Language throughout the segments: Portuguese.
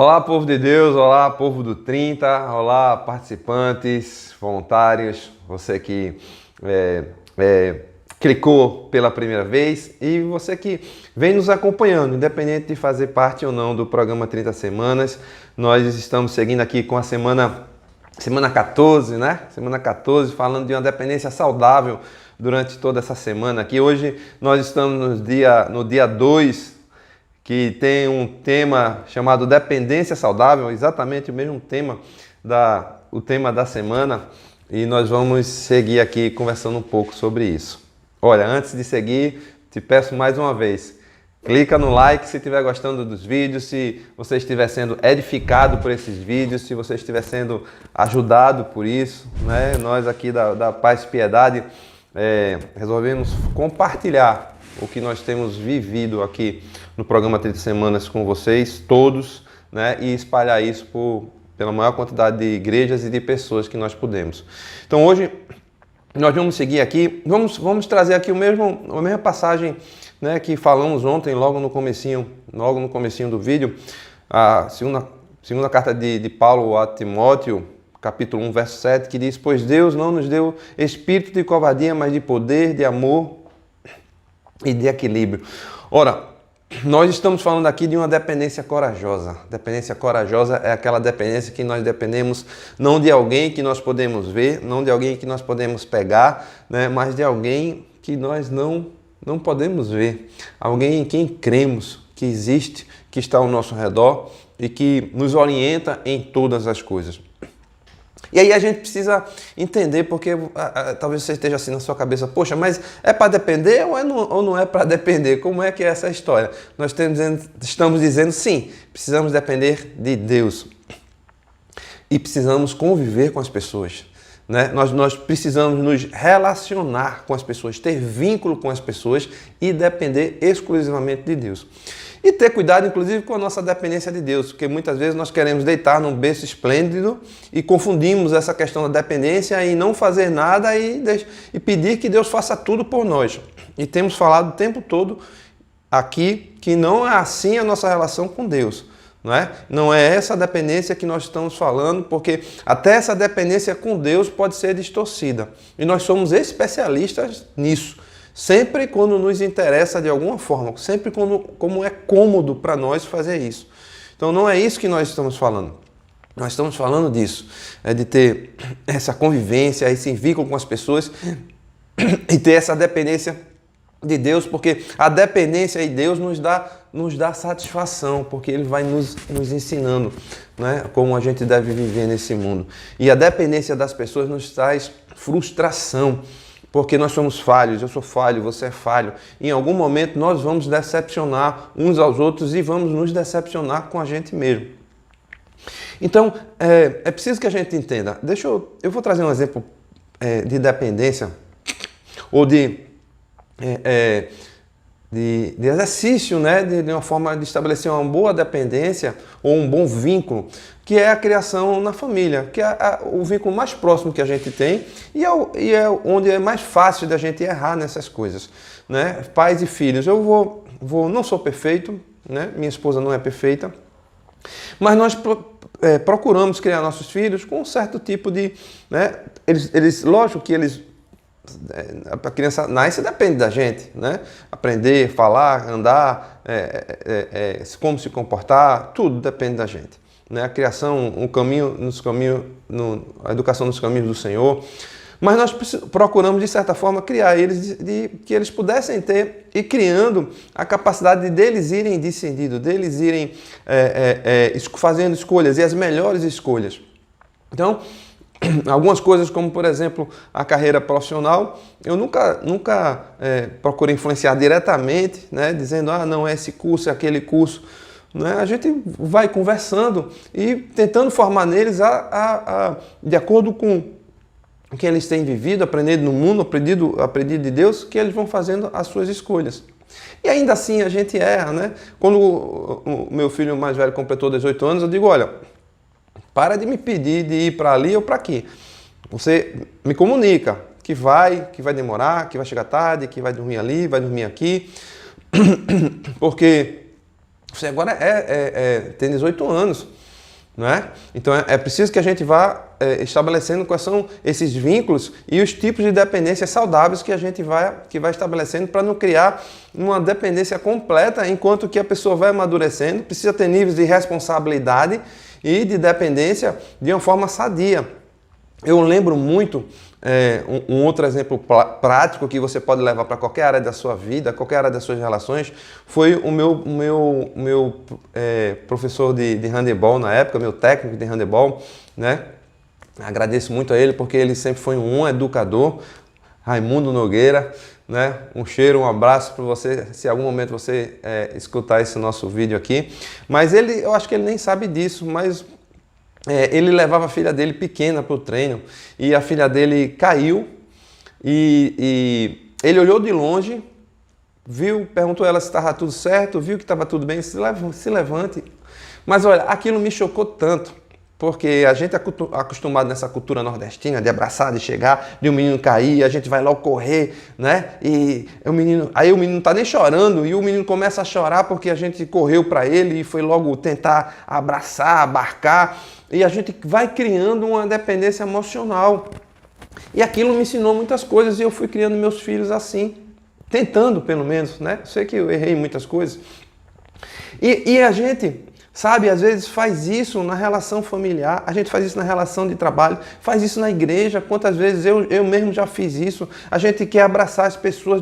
Olá, povo de Deus, olá, povo do 30, olá, participantes, voluntários, você que clicou pela primeira vez e você que vem nos acompanhando, independente de fazer parte ou não do programa 30 Semanas. Nós estamos seguindo aqui com a semana 14, né? Semana 14, falando de uma dependência saudável durante toda essa semana aqui. Hoje nós estamos no dia 2, que tem um tema chamado Dependência Saudável, exatamente o mesmo tema o tema da semana, e nós vamos seguir aqui conversando um pouco sobre isso. Olha, antes de seguir, te peço mais uma vez, clica no like se estiver gostando dos vídeos, se você estiver sendo edificado por esses vídeos, se você estiver sendo ajudado por isso, né? Nós aqui da Paz e Piedade resolvemos compartilhar o que nós temos vivido aqui no programa 30 Semanas com vocês, todos, né? E espalhar isso pela maior quantidade de igrejas e de pessoas que nós podemos. Então hoje nós vamos seguir aqui, vamos trazer aqui a mesma passagem, né, que falamos ontem, logo no comecinho do vídeo, a segunda carta de Paulo a Timóteo, capítulo 1, verso 7, que diz: pois Deus não nos deu espírito de covardia, mas de poder, de amor e de equilíbrio. Ora, nós estamos falando aqui de uma dependência corajosa. Dependência corajosa é aquela dependência que nós dependemos não de alguém que nós podemos ver, não de alguém que nós podemos pegar, né, mas de alguém que nós não podemos ver. Alguém em quem cremos que existe, que está ao nosso redor e que nos orienta em todas as coisas. E aí a gente precisa entender, porque talvez você esteja assim na sua cabeça: poxa, mas é para depender ou não é para depender? Como é que é essa história? Nós estamos dizendo sim, precisamos depender de Deus e precisamos conviver com as pessoas, né? Nós precisamos nos relacionar com as pessoas, ter vínculo com as pessoas e depender exclusivamente de Deus. E ter cuidado, inclusive, com a nossa dependência de Deus, porque muitas vezes nós queremos deitar num berço esplêndido e confundimos essa questão da dependência em não fazer nada e pedir que Deus faça tudo por nós. E temos falado o tempo todo aqui que não é assim a nossa relação com Deus. Não é essa dependência que nós estamos falando, porque até essa dependência com Deus pode ser distorcida. E nós somos especialistas nisso. Sempre quando nos interessa de alguma forma, sempre como é cômodo para nós fazer isso. Então não é isso que nós estamos falando. Nós estamos falando disso, de ter essa convivência, esse vínculo com as pessoas e ter essa dependência de Deus, porque a dependência de Deus nos dá satisfação, porque Ele vai nos ensinando, né, como a gente deve viver nesse mundo. E a dependência das pessoas nos traz frustração, porque nós somos falhos, eu sou falho, você é falho. Em algum momento nós vamos decepcionar uns aos outros e vamos nos decepcionar com a gente mesmo. Então, é preciso que a gente entenda. Eu vou trazer um exemplo de dependência ou de exercício, né, de uma forma de estabelecer uma boa dependência ou um bom vínculo, que é a criação na família, que é o vínculo mais próximo que a gente tem e é onde é mais fácil da gente errar nessas coisas, né? Pais e filhos. Eu não sou perfeito, né? Minha esposa não é perfeita, mas nós procuramos criar nossos filhos com um certo tipo de, né? Lógico que a criança nasce e depende da gente, né? Aprender, falar, andar, como se comportar, tudo depende da gente, né? A criação, a educação nos caminhos do Senhor. Mas nós procuramos, de certa forma, criar eles que eles pudessem ter, e criando a capacidade deles irem decidindo, deles irem fazendo escolhas, e as melhores escolhas. Então, algumas coisas como, por exemplo, a carreira profissional, eu nunca procurei influenciar diretamente, né, dizendo: não é esse curso, é aquele curso. Né? A gente vai conversando e tentando formar neles de acordo com o que eles têm vivido, aprendido no mundo, aprendido de Deus, que eles vão fazendo as suas escolhas. E ainda assim a gente erra, né? Quando o meu filho mais velho completou 18 anos, eu digo: olha, para de me pedir de ir para ali ou para aqui. Você me comunica que vai demorar, que vai chegar tarde, que vai dormir ali, vai dormir aqui. Porque Você agora tem 18 anos. Não é? Então é preciso que a gente vá estabelecendo quais são esses vínculos e os tipos de dependências saudáveis que a gente vai estabelecendo para não criar uma dependência completa, enquanto que a pessoa vai amadurecendo, precisa ter níveis de responsabilidade e de dependência de uma forma sadia. Eu lembro muito, um outro exemplo prático que você pode levar para qualquer área da sua vida, qualquer área das suas relações, foi o meu professor de handebol na época, meu técnico de handebol, né? Agradeço muito a ele porque ele sempre foi um educador, Raimundo Nogueira, né? Um cheiro, um abraço para você, se em algum momento você escutar esse nosso vídeo aqui. Mas eu acho que ele nem sabe disso, mas ele levava a filha dele pequena para o treino e a filha dele caiu e ele olhou de longe, viu, perguntou a ela se estava tudo certo, viu que estava tudo bem, se levante. Mas olha, aquilo me chocou tanto, porque a gente é acostumado nessa cultura nordestina de abraçar, de chegar, de um menino cair, a gente vai logo correr, né? E aí o menino tá nem chorando e o menino começa a chorar porque a gente correu para ele e foi logo tentar abraçar, abarcar. E a gente vai criando uma dependência emocional. E aquilo me ensinou muitas coisas e eu fui criando meus filhos assim. Tentando, pelo menos, né? Sei que eu errei em muitas coisas. E a gente, sabe, às vezes faz isso na relação familiar, a gente faz isso na relação de trabalho, faz isso na igreja. Quantas vezes eu mesmo já fiz isso. A gente quer abraçar as pessoas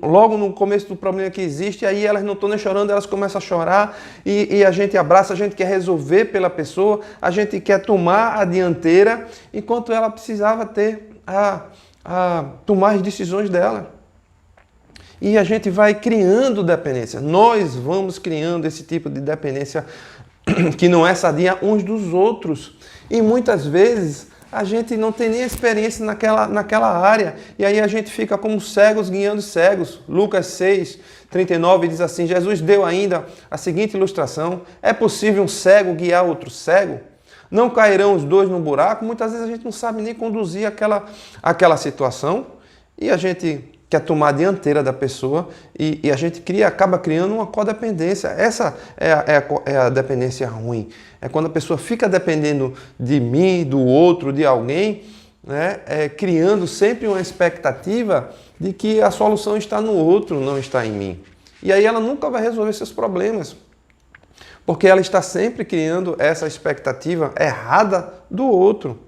logo no começo do problema que existe, aí elas não estão nem chorando, elas começam a chorar e a gente abraça, a gente quer resolver pela pessoa, a gente quer tomar a dianteira, enquanto ela precisava ter tomar as decisões dela. E a gente vai criando dependência. Nós vamos criando esse tipo de dependência que não é sadia uns dos outros. E muitas vezes a gente não tem nem experiência naquela área. E aí a gente fica como cegos guiando cegos. Lucas 6, 39 diz assim, Jesus deu ainda a seguinte ilustração. É possível um cego guiar outro cego? Não cairão os dois no buraco? Muitas vezes a gente não sabe nem conduzir aquela situação. E a gente quer tomar a dianteira da pessoa e a gente acaba criando uma codependência. Essa é a dependência ruim. É quando a pessoa fica dependendo de mim, do outro, de alguém, né? Criando sempre uma expectativa de que a solução está no outro, não está em mim. E aí ela nunca vai resolver seus problemas, porque ela está sempre criando essa expectativa errada do outro.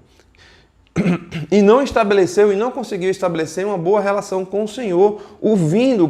E não estabeleceu e não conseguiu estabelecer uma boa relação com o Senhor,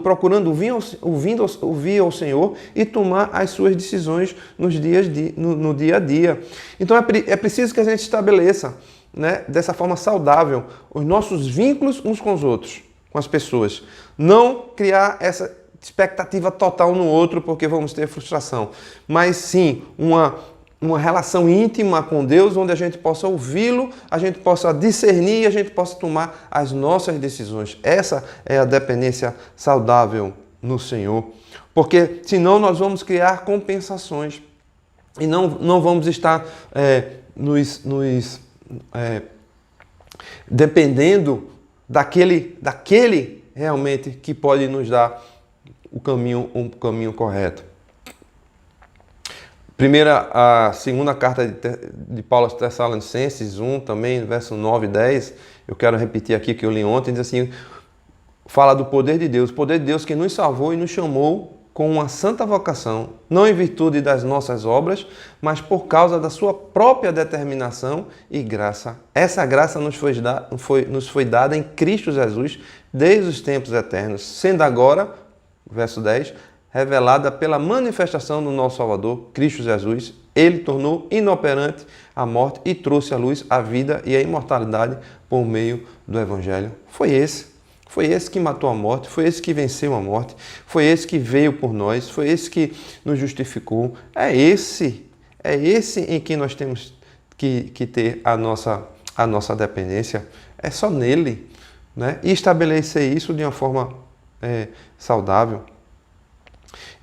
procurando ouvir ao Senhor e tomar as suas decisões no dia a dia. Então é preciso que a gente estabeleça, né, dessa forma saudável os nossos vínculos uns com os outros, com as pessoas. Não criar essa expectativa total no outro porque vamos ter frustração, mas sim uma relação íntima com Deus, onde a gente possa ouvi-lo, a gente possa discernir e a gente possa tomar as nossas decisões. Essa é a dependência saudável no Senhor. Porque senão nós vamos criar compensações e não vamos estar dependendo daquele realmente que pode nos dar um caminho correto. A segunda carta de Paulo aos Tessalonicenses 1, também, verso 9 e 10, eu quero repetir aqui que eu li ontem, diz assim, fala do poder de Deus, o poder de Deus que nos salvou e nos chamou com uma santa vocação, não em virtude das nossas obras, mas por causa da sua própria determinação e graça. Essa graça nos foi dada em Cristo Jesus desde os tempos eternos, sendo agora, verso 10, revelada pela manifestação do nosso Salvador, Cristo Jesus. Ele tornou inoperante a morte e trouxe à luz a vida e a imortalidade por meio do Evangelho. Foi esse que matou a morte, foi esse que venceu a morte, foi esse que veio por nós, foi esse que nos justificou. É esse em que nós temos que ter a nossa dependência. É só nele, né? E estabelecer isso de uma forma saudável.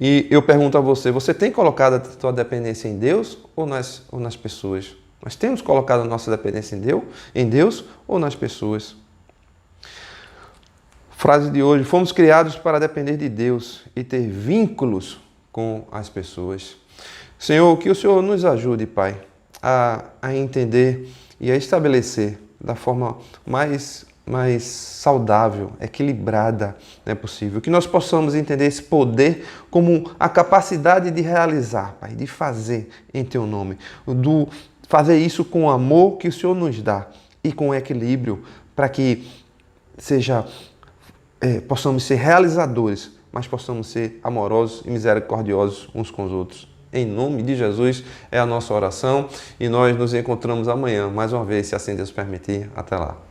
E eu pergunto a você tem colocado a sua dependência em Deus ou nas pessoas? Nós temos colocado a nossa dependência em Deus ou nas pessoas? Frase de hoje, fomos criados para depender de Deus e ter vínculos com as pessoas. Senhor, que o Senhor nos ajude, Pai, a entender e a estabelecer da forma mais saudável, equilibrada, não é possível. Que nós possamos entender esse poder como a capacidade de realizar, Pai, de fazer em Teu nome. Fazer isso com o amor que o Senhor nos dá e com equilíbrio, para que possamos ser realizadores, mas possamos ser amorosos e misericordiosos uns com os outros. Em nome de Jesus é a nossa oração e nós nos encontramos amanhã, mais uma vez, se assim Deus permitir. Até lá.